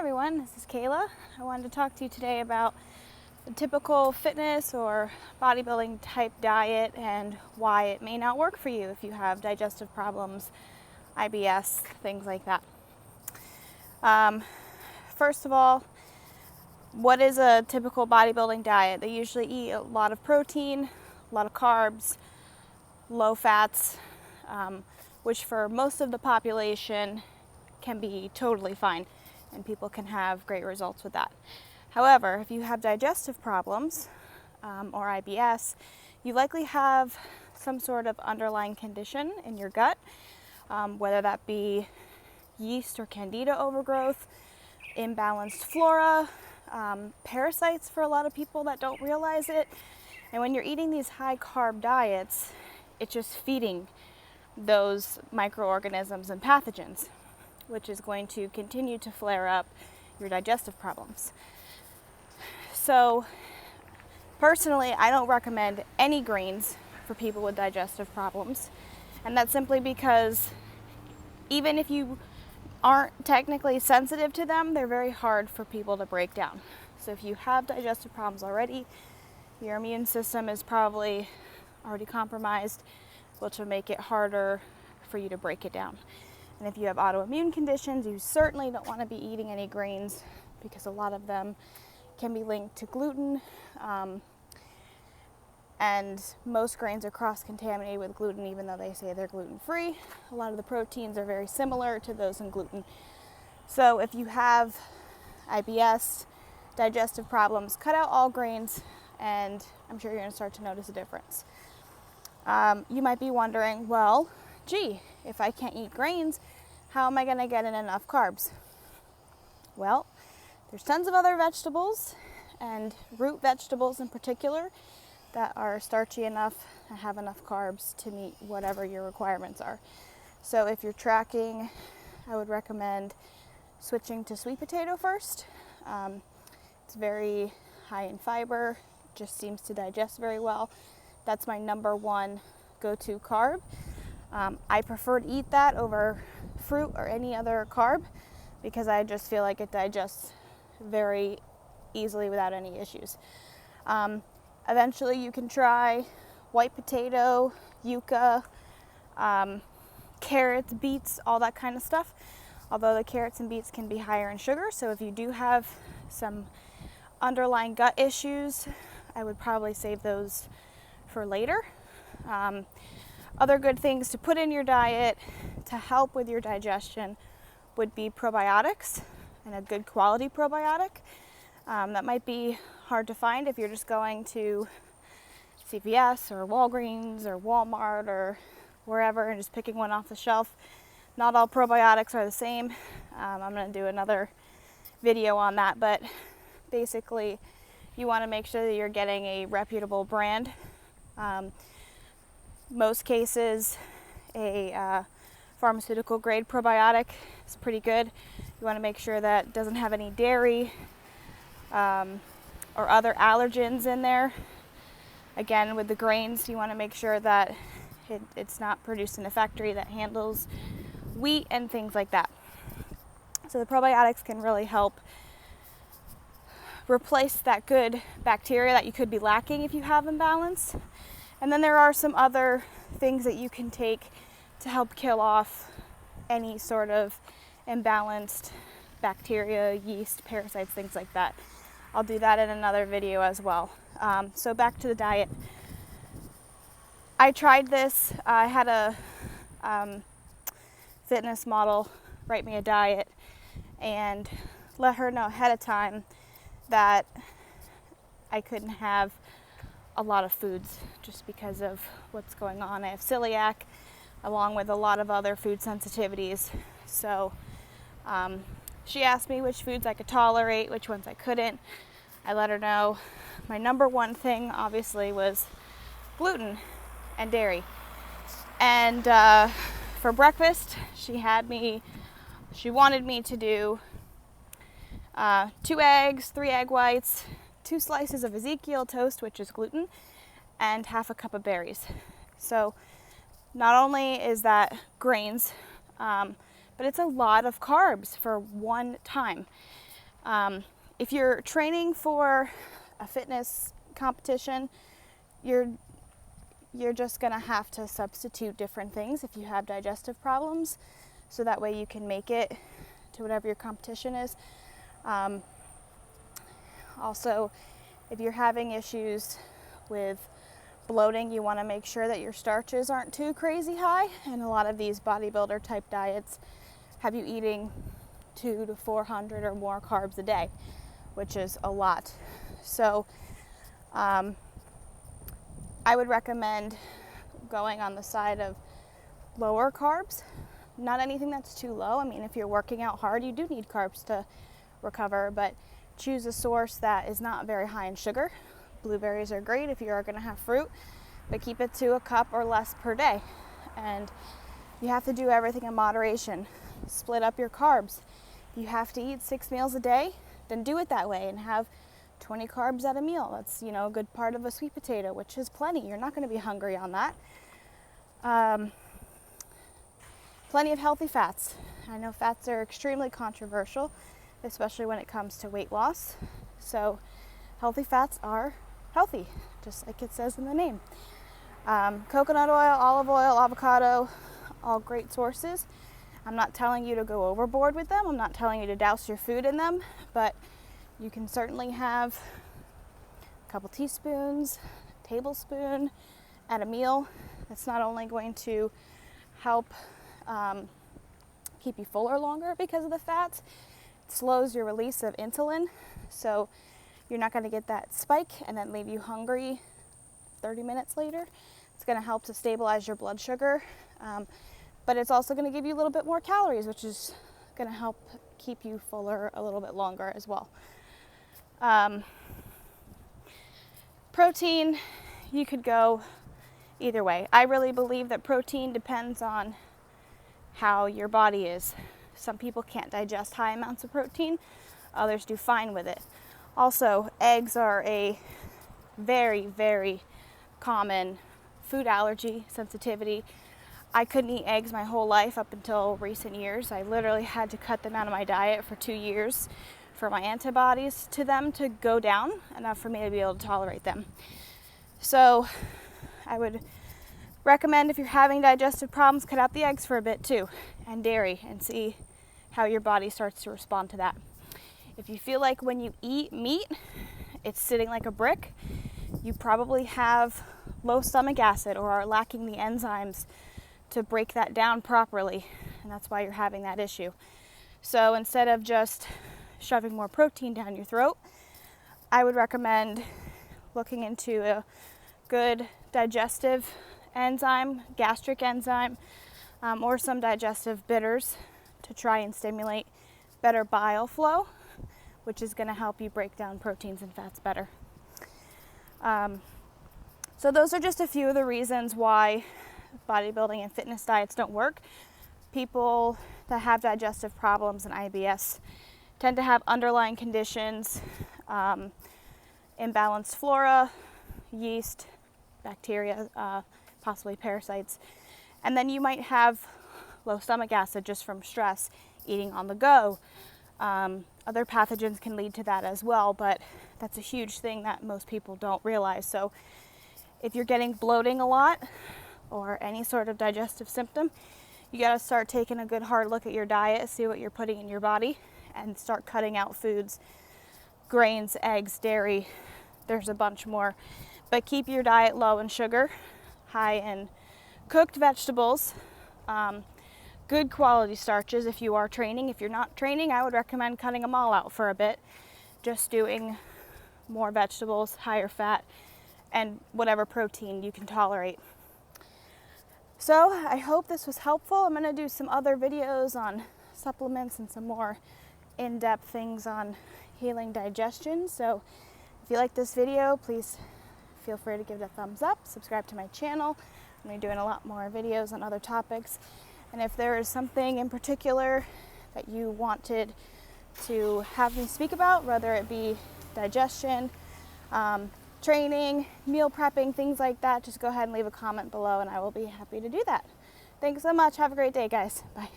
everyone, this is Kayla. I wanted to talk to you today about the typical fitness or bodybuilding type diet and why it may not work for you if you have digestive problems, IBS, things like that. First of all, what is a typical bodybuilding diet? They usually eat a lot of protein, a lot of carbs, low fats, which for most of the population can be totally fine, and people can have great results with that. However, if you have digestive problems or IBS, you likely have some sort of underlying condition in your gut, whether that be yeast or candida overgrowth, imbalanced flora, parasites for a lot of people that don't realize it. And when you're eating these high carb diets, it's just feeding those microorganisms and pathogens, which is going to continue to flare up your digestive problems. So personally, I don't recommend any grains for people with digestive problems. And that's simply because even if you aren't technically sensitive to them, they're very hard for people to break down. So if you have digestive problems already, your immune system is probably already compromised, which will make it harder for you to break it down. And if you have autoimmune conditions, you certainly don't want to be eating any grains because a lot of them can be linked to gluten. And most grains are cross-contaminated with gluten, even though they say they're gluten-free. A lot of the proteins are very similar to those in gluten. So if you have IBS, digestive problems, cut out all grains, and I'm sure you're going to start to notice a difference. You might be wondering, well, gee, if I can't eat grains, how am I going to get in enough carbs? Well, there's tons of other vegetables, and root vegetables in particular, that are starchy enough and have enough carbs to meet whatever your requirements are. So if you're tracking, I would recommend switching to sweet potato first. It's very high in fiber, just seems to digest very well. That's my number one go-to carb. I prefer to eat that over fruit or any other carb because I just feel like it digests very easily without any issues. Eventually you can try white potato, yuca, carrots, beets, all that kind of stuff. Although the carrots and beets can be higher in sugar, so if you do have some underlying gut issues, I would probably save those for later. Other good things to put in your diet to help with your digestion would be probiotics, and a good quality probiotic. That might be hard to find if you're just going to CVS or Walgreens or Walmart or wherever and just picking one off the shelf. Not all probiotics are the same. I'm going to do another video on that, but basically you want to make sure that you're getting a reputable brand. Most cases, a pharmaceutical grade probiotic is pretty good. You want to make sure that it doesn't have any dairy or other allergens in there. Again, with the grains, you want to make sure that it's not produced in a factory that handles wheat and things like that. So the probiotics can really help replace that good bacteria that you could be lacking if you have imbalance. And then there are some other things that you can take to help kill off any sort of imbalanced bacteria, yeast, parasites, things like that. I'll do that in another video as well. So back to the diet. I tried this. I had a fitness model write me a diet and let her know ahead of time that I couldn't have a lot of foods just because of what's going on. I have celiac along with a lot of other food sensitivities. So she asked me which foods I could tolerate, which ones I couldn't. I let her know my number one thing obviously was gluten and dairy. And for breakfast, she wanted me to do 2 eggs, 3 egg whites, 2 slices of Ezekiel toast, which is gluten, and half a cup of berries. So not only is that grains, but it's a lot of carbs for one time. If you're training for a fitness competition, you're just gonna have to substitute different things if you have digestive problems, so that way you can make it to whatever your competition is. Also, if you're having issues with bloating, you want to make sure that your starches aren't too crazy high, and a lot of these bodybuilder type diets have you eating 200 to 400 or more carbs a day, which is a lot. So I would recommend going on the side of lower carbs, not anything that's too low. I mean, if you're working out hard, you do need carbs to recover, but choose a source that is not very high in sugar. Blueberries are great if you are going to have fruit, but keep it to a cup or less per day. And you have to do everything in moderation. Split up your carbs. If you have to eat 6 meals a day, then do it that way and have 20 carbs at a meal. That's, you know, a good part of a sweet potato, which is plenty. You're not going to be hungry on that. Plenty of healthy fats. I know fats are extremely controversial, especially when it comes to weight loss. So healthy fats are healthy, just like it says in the name. Coconut oil, olive oil, avocado, all great sources. I'm not telling you to go overboard with them. I'm not telling you to douse your food in them, but you can certainly have a couple teaspoons, tablespoon at a meal. That's not only going to help keep you fuller longer because of the fats, it slows your release of insulin, so you're not going to get that spike and then leave you hungry 30 minutes later. It's going to help to stabilize your blood sugar, but it's also going to give you a little bit more calories, which is going to help keep you fuller a little bit longer as well. Protein, you could go either way. I really believe that protein depends on how your body is. Some people can't digest high amounts of protein, others do fine with it. Also, eggs are a very, very common food allergy sensitivity. I couldn't eat eggs my whole life up until recent years. I literally had to cut them out of my diet for 2 years for my antibodies to them to go down enough for me to be able to tolerate them. So I would recommend, if you're having digestive problems, cut out the eggs for a bit too, and dairy, and see how your body starts to respond to that. If you feel like when you eat meat, it's sitting like a brick, you probably have low stomach acid or are lacking the enzymes to break that down properly, and that's why you're having that issue. So instead of just shoving more protein down your throat, I would recommend looking into a good digestive enzyme, gastric enzyme, or some digestive bitters to try and stimulate better bile flow, which is going to help you break down proteins and fats better. So those are just a few of the reasons why bodybuilding and fitness diets don't work. People that have digestive problems and IBS tend to have underlying conditions, imbalanced flora, yeast, bacteria, possibly parasites. And then you might have low stomach acid just from stress, eating on the go. Other pathogens can lead to that as well, but that's a huge thing that most people don't realize. So if you're getting bloating a lot or any sort of digestive symptom, you got to start taking a good hard look at your diet, see what you're putting in your body, and start cutting out foods, grains, eggs, dairy. There's a bunch more. But keep your diet low in sugar, high in cooked vegetables, good quality starches if you are training. If you're not training, I would recommend cutting them all out for a bit, just doing more vegetables, higher fat, and whatever protein you can tolerate. So I hope this was helpful. I'm going to do some other videos on supplements and some more in-depth things on healing digestion. So if you like this video, please feel free to give it a thumbs up, subscribe to my channel. I'm going to be doing a lot more videos on other topics. And if there is something in particular that you wanted to have me speak about, whether it be digestion, training, meal prepping, things like that, just go ahead and leave a comment below and I will be happy to do that. Thanks so much. Have a great day, guys. Bye.